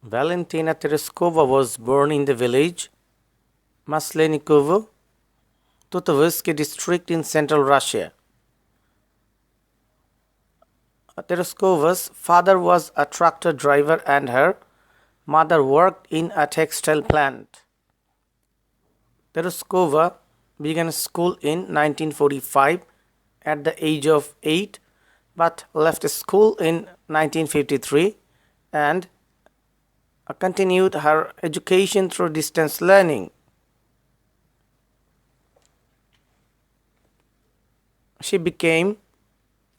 Valentina Tereshkova was born in the village Maslenikovo, Tutovsky district in central Russia. Tereshkova's father was a tractor driver and her mother worked in a textile plant. Tereshkova began school in 1945 at the age of 8, but left school in 1953 and continued her education through distance learning. She became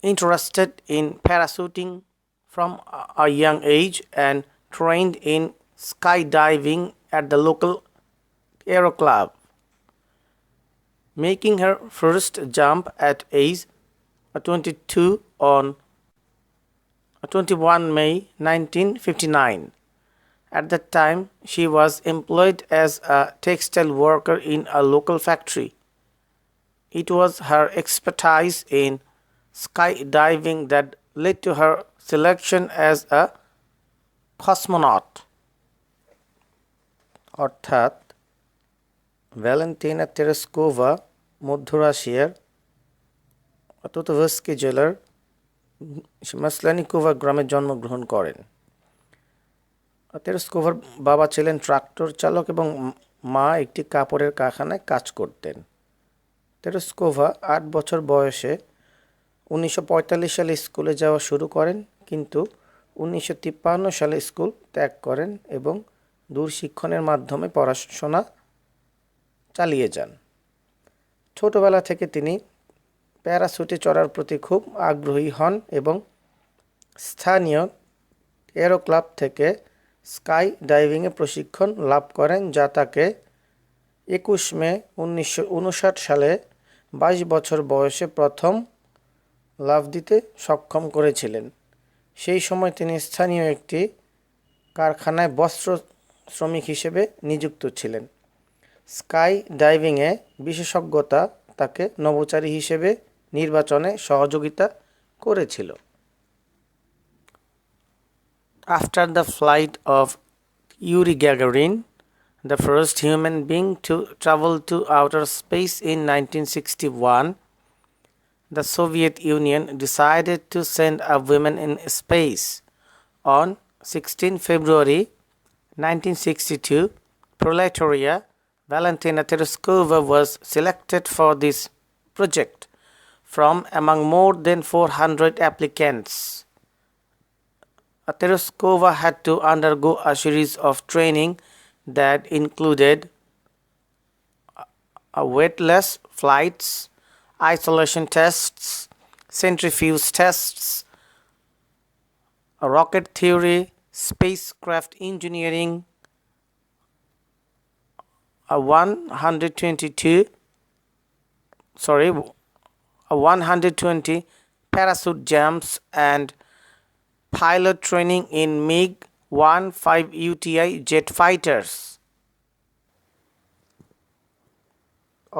interested in parachuting from a young age and trained in skydiving at the local aero club, making her first jump at age 22 on 21 May 1959. At that time, she was employed as a textile worker in a local factory. It was her expertise in skydiving that led to her selection as a cosmonaut. অর্থাৎ Valentina Tereshkova মধ্য রাশিয়ার তুতোভস্কি জেলার মাসলানিকোভা গ্রামে জন্মগ্রহণ করেন। তেরেস্কোভার বাবা ছিলেন tractor চালক এবং মা একটি কাপড়ের কারখানায় কাজ করতেন। তেরেস্কোভা 8 বছর বয়সে 1945 সালে স্কুলে যাওয়া শুরু করেন, কিন্তু 1953 সালে স্কুল ত্যাগ করেন এবং দূরশিক্ষণের মাধ্যমে পড়াশোনা চালিয়ে যান। ছোটবেলা থেকে তিনি প্যারাশুটে চড়ার প্রতি খুব আগ্রহী হন এবং স্থানীয় এরো ক্লাব থেকে স্কাই ডাইভিংয়ে প্রশিক্ষণ লাভ করেন, যা তাকে 21 মে 1959 সালে 22 বছর বয়সে প্রথম লাফ দিতে সক্ষম করেছিলেন। সেই সময় তিনি স্থানীয় একটি কারখানায় বস্ত্র শ্রমিক হিসেবে নিযুক্ত ছিলেন। স্কাই ডাইভিংয়ে বিশেষজ্ঞতা তাকে নভোচারী হিসেবে নির্বাচনে সহযোগিতা করেছিল। After the flight of Yuri Gagarin, the first human being to travel to outer space in 1961, the Soviet Union decided to send a woman in space. On 16 February 1962, Proletaria Valentina Tereshkova was selected for this project from among more than 400 applicants. Tereshkova had to undergo a series of training that included weightless flights, isolation tests, centrifuge tests, rocket theory, spacecraft engineering, a 120 parachute jumps and pilot training in MiG-15 UTI jet fighters.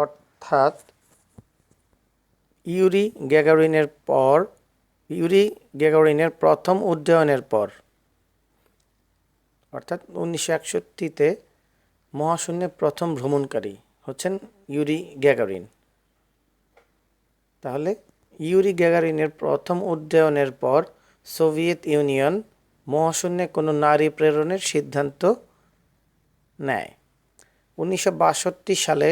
অর্থাৎ Yuri গ্যাগারিনের প্রথম উড্ডয়নের পর অর্থাৎ 1961-তে মহাশূন্যে প্রথম ভ্রমণকারী হচ্ছেন Yuri Gagarin. তাহলে Yuri গ্যাগারিনের প্রথম উড্ডয়নের পর সোভিয়েত ইউনিয়ন মহাশূন্যে কোনো নারী প্রেরণের সিদ্ধান্ত নেয়। 1962 সালে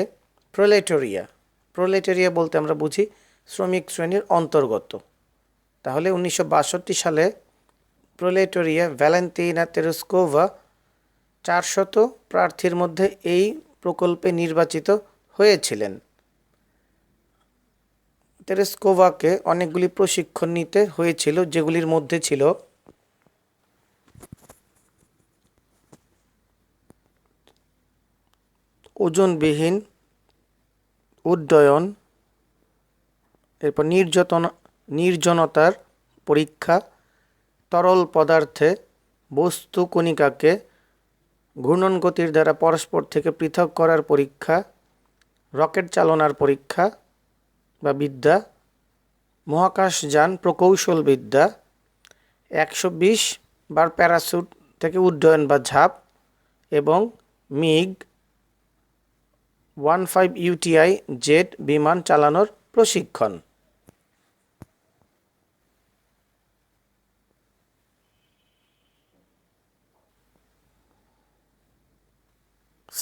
প্রোলেটেরিয়া বলতে আমরা বুঝি শ্রমিক শ্রেণীর অন্তর্গত। তাহলে 1962 সালে প্রোলেটেরিয়া ভ্যালেন্টিনা তেরেস্কোভা 400 প্রার্থীর মধ্যে এই প্রকল্পে নির্বাচিত হয়েছিলেন। তেরেস্কোভাকে অনেকগুলি প্রশিক্ষণ নিতে হয়েছিল, যেগুলির মধ্যে ছিল ওজনবিহীন উড্ডয়ন, এরপর নির্জনতার পরীক্ষা, তরল পদার্থে বস্তু কণিকাকে ঘূর্ণন গতির দ্বারা পরস্পর থেকে পৃথক করার পরীক্ষা, রকেট চালনার পরীক্ষা বা বিদ্যা, মহাকাশযান প্রকৌশল বিদ্যা, 120 বার প্যারাশুট থেকে উড্ডয়ন বা ঝাঁপ এবং মিগ 15 ইউটিআই জেট বিমান চালানোর প্রশিক্ষণ।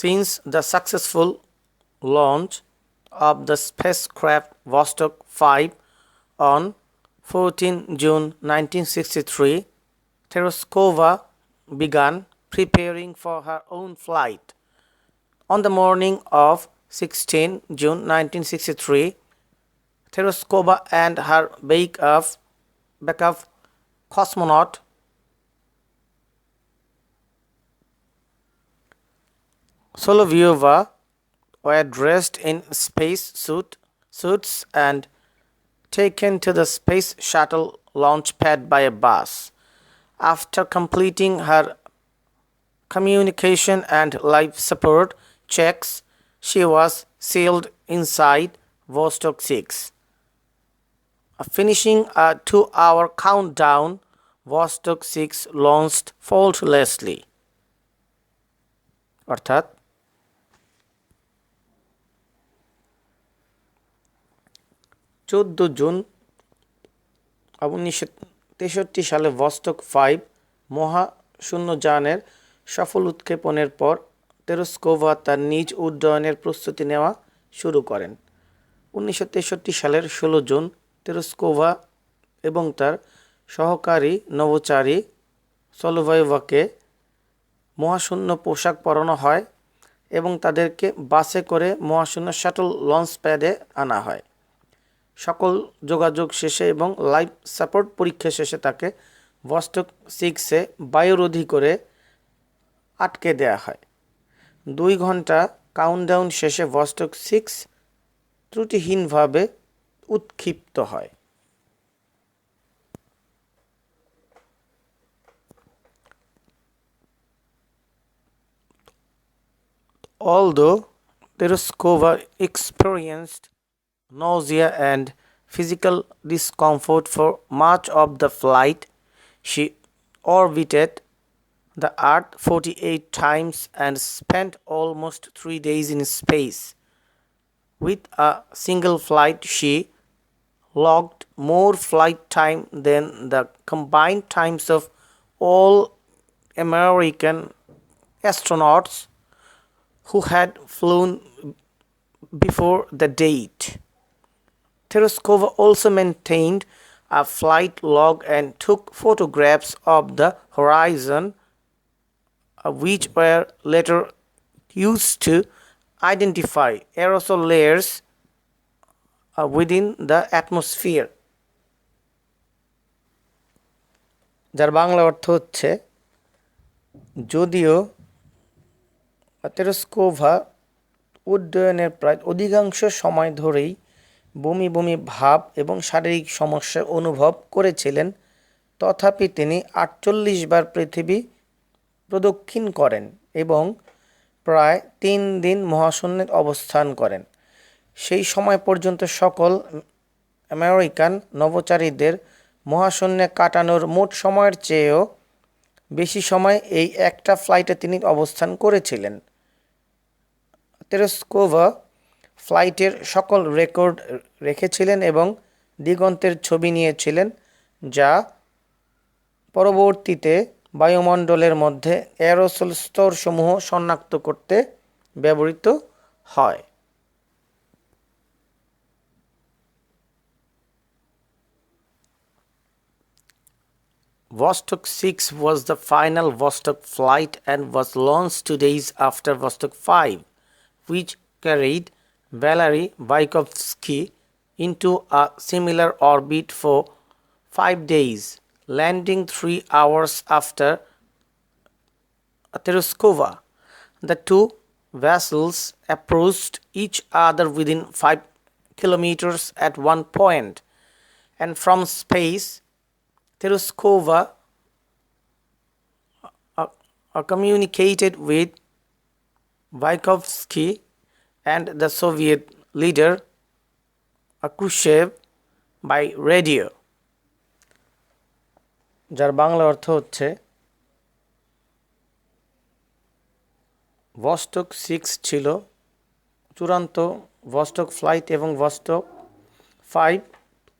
Since the successful launch of the spacecraft Vostok 5 on 14 June 1963, Tereshkova began preparing for her own flight. On the morning of 16 June 1963, Tereshkova and her backup cosmonaut Solovyova were dressed in space suits and taken to the space shuttle launch pad by a bus. After completing her communication and life support checks, she was sealed inside Vostok 6. Finishing a 2-hour countdown, Vostok 6 launched faultlessly. অর্থাৎ 14 June 1963 সালে Vostok 5 মহাশূন্যযানের সফল উৎক্ষেপণের পর Tereshkova তার নিজ উড্ডয়নের প্রস্তুতি নেওয়া শুরু করেন। 1963 সালের 16 জুন তেরেস্কোভা এবং তার সহকারী নভোচারী সলোভাইভাকে মহাশূন্য পোশাক পরানো হয় এবং তাদেরকে বাসে করে মহাশূন্য শাটল লঞ্চ প্যাডে আনা হয়। সকল যোগাযোগ শেষে এবং লাইফ সাপোর্ট পরীক্ষা শেষে তাকে ভস্টক 6-এ বায়ুরোধী করে আটকে দেয়া হয়। 2 ঘন্টা কাউন্টডাউন শেষে ভস্টক 6 ত্রুটিহীনভাবে উৎক্ষিপ্ত হয়। Although Tereshkova experienced nausea and physical discomfort for much of the flight, she orbited the Earth 48 times and spent almost 3 days in space. With a single flight, she logged more flight time than the combined times of all American astronauts who had flown before the date. Tereshkova also maintained a flight log and took photographs of the horizon, which were later used to identify aerosol layers within the atmosphere. যার বাংলা অর্থ হচ্ছে, যদিও Tereshkova উড্ডয়নের প্রায় অধিকাংশ সময় ধরেই বমি বমি ভাব এবং শারীরিক সমস্যা অনুভব করেছিলেন, তথাপি তিনি 48 বার পৃথিবী প্রদক্ষিণ করেন এবং প্রায় 3 দিন মহাশূন্যে অবস্থান করেন। সেই সময় পর্যন্ত সকল আমেরিকান নভোচারীদের মহাশূন্যে কাটানোর মোট সময়ের চেয়েও বেশি সময় এই একটা ফ্লাইটে তিনি অবস্থান করেছিলেন। তেরেস্কোভা ফ্লাইটের সকল রেকর্ড রেখেছিলেন এবং দিগন্তের ছবি নিয়েছিলেন, যা পরবর্তীতে বায়ুমণ্ডলের মধ্যে এরোসোল স্তরসমূহ শনাক্ত করতে ব্যবহৃত হয়। Vostok 6 was the final Vostok flight and was launched 2 days after Vostok 5, which carried Valery Vykovsky into a similar orbit for 5 days, landing 3 hours after Tereshkova. The two vessels approached each other within 5 kilometers at one point, and from space, Tereshkova communicated with Vykovsky and the Soviet leader Khrushchev by radio. যার বাংলা অর্থ হচ্ছে, Vostok 6 ছিল চূড়ান্ত Vostok flight এবং Vostok 5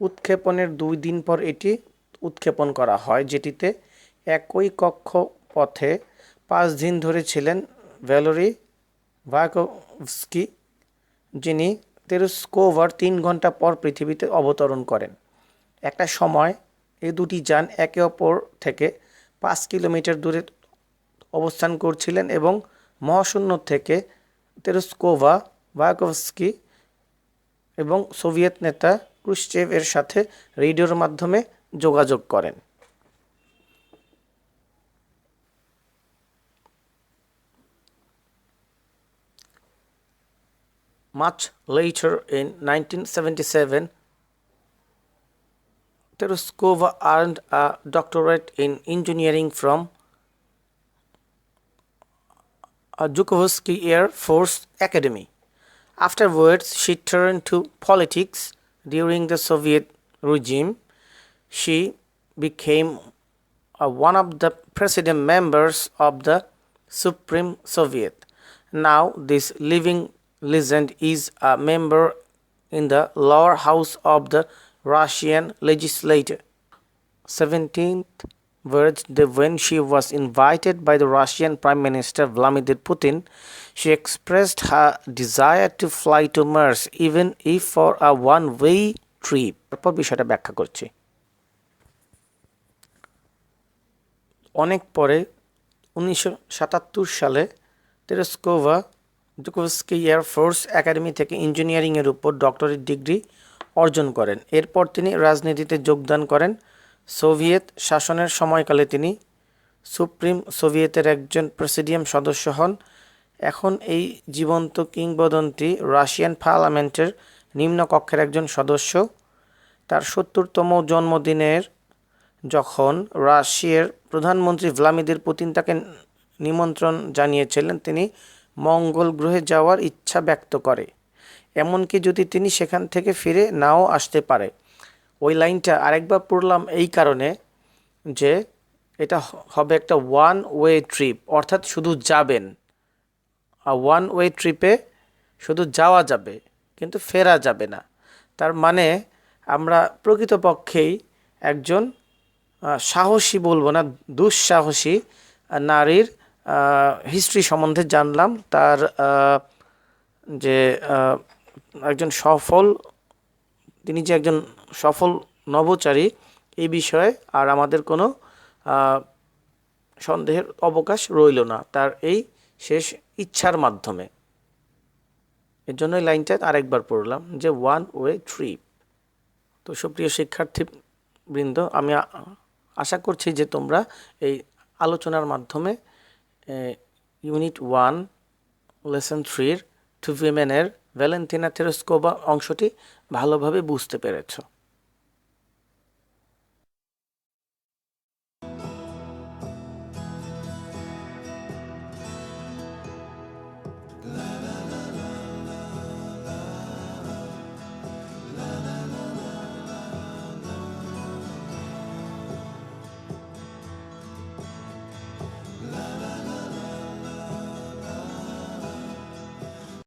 উৎক্ষেপণের 2 দিন পর এটি উৎক্ষেপণ করা হয়, যেটিতে একই কক্ষপথে 5 দিন ধরে ছিলেন ভ্যালেরি ভায়াকোভস্কি, যিনি তেরেস্কোভার 3 ঘন্টা পর পৃথিবীতে অবতরণ করেন। একটা সময় এই দুটি যান একে অপর থেকে 5 কিলোমিটার দূরে অবস্থান করছিলেন এবং মহাশূন্য থেকে তেরেস্কোভা, ভায়াকোভস্কি এবং সোভিয়েত নেতা ক্রুশ্চেভ এর সাথে রেডিওর মাধ্যমে যোগাযোগ করেন। Much later in 1977, Tereshkova earned a doctorate in engineering from Zhukovsky Air Force Academy. Afterwards, she turned to politics. During the Soviet regime, she became one of the president members of the Supreme Soviet. Now, this living legend is a member in the lower house of the Russian legislature. 17th birthday, when she was invited by the Russian Prime Minister Vladimir Putin, she expressed her desire to fly to Mars, even if for a one-way trip. তারপর বিষয়টা ব্যাখ্যা করছি। অনেক পরে 1977 সালে Tereshkova জুকোভস্কি air force academy থেকে ইঞ্জিনিয়ারিংয়ের উপর ডক্টরেট ডিগ্রি অর্জন করেন। এরপর তিনি রাজনীতিতে যোগদান করেন। সোভিয়েত শাসনের সময়কালে তিনি সুপ্রিম সোভিয়েতের একজন প্রেসিডিয়াম সদস্য হন। এখন এই জীবন্ত কিংবদন্তি রাশিয়ান পার্লামেন্টের নিম্নকক্ষের একজন সদস্য। তার 70তম জন্মদিনের যখন রাশিয়ার প্রধানমন্ত্রী ভ্লাদিমির পুতিন তাকে নিমন্ত্রণ জানিয়েছিলেন, তিনি মঙ্গল গ্রহে যাওয়ার ইচ্ছা ব্যক্ত করে, এমনকি যদি তিনি সেখান থেকে ফিরে নাও আসতে পারে। ওই লাইনটা আরেকবার পড়লাম এই কারণে যে এটা হবে একটা ওয়ান ওয়ে ট্রিপ, অর্থাৎ শুধু যাবেন। ওয়ান ওয়ে ট্রিপে শুধু যাওয়া যাবে কিন্তু ফেরা যাবে না। তার মানে আমরা প্রকৃতপক্ষেই একজন সাহসী বলবো না, দুঃসাহসী নারীর হিস্ট্রি সম্বন্ধে জানলাম। তার যে একজন সফল, তিনি যে একজন সফল নভোচারী এই বিষয়ে আর আমাদের কোনো সন্দেহের অবকাশ রইল না তার এই শেষ ইচ্ছার মাধ্যমে। এর জন্য এই লাইনটা আরেকবার পড়লাম যে ওয়ান ওয়ে ট্রিপ। তো সুপ্রিয় শিক্ষার্থীবৃন্দ, আমি আশা করছি যে তোমরা এই আলোচনার মাধ্যমে ইউনিট 1 লেসন 3 টু উইমেনের ভ্যালেন্টিনা তেরেস্কোভা অংশটি ভালোভাবে বুঝতে পেরেছ।